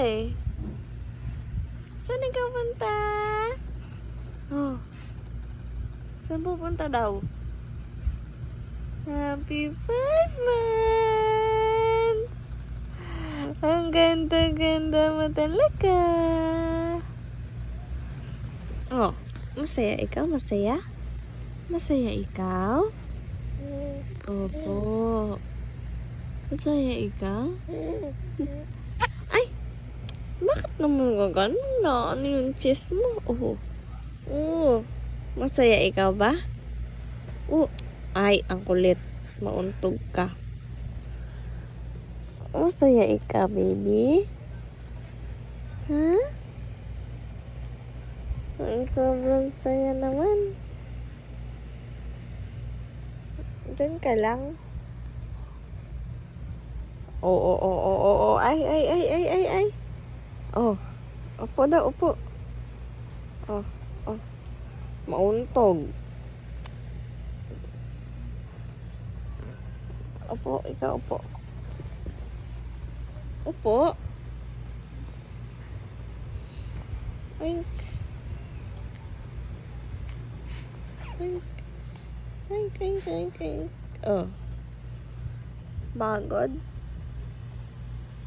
eh. Saan ikaw punta? Oh. Saan pupunta daw? Happy 5 months! Ang ganda-ganda mo talaga. Oh, masaya ikaw? Masaya? Masaya ikaw? Opo. Masaya ikaw? Ay! Bakit naman gaganon na? Ano yung chest mo? Oh. Oh. Masaya ikaw ba? Oh. Ay, ang kulit. Mauntog ka. Masaya ikaw, baby? Ha? Ay, sobrang saya naman. Diyan ka lang. Oo. Ay. Oh. Upo daw, upo. Oh. Mauntog. Upo, ikaw upo. Upo. Ay. Oh. Bagod.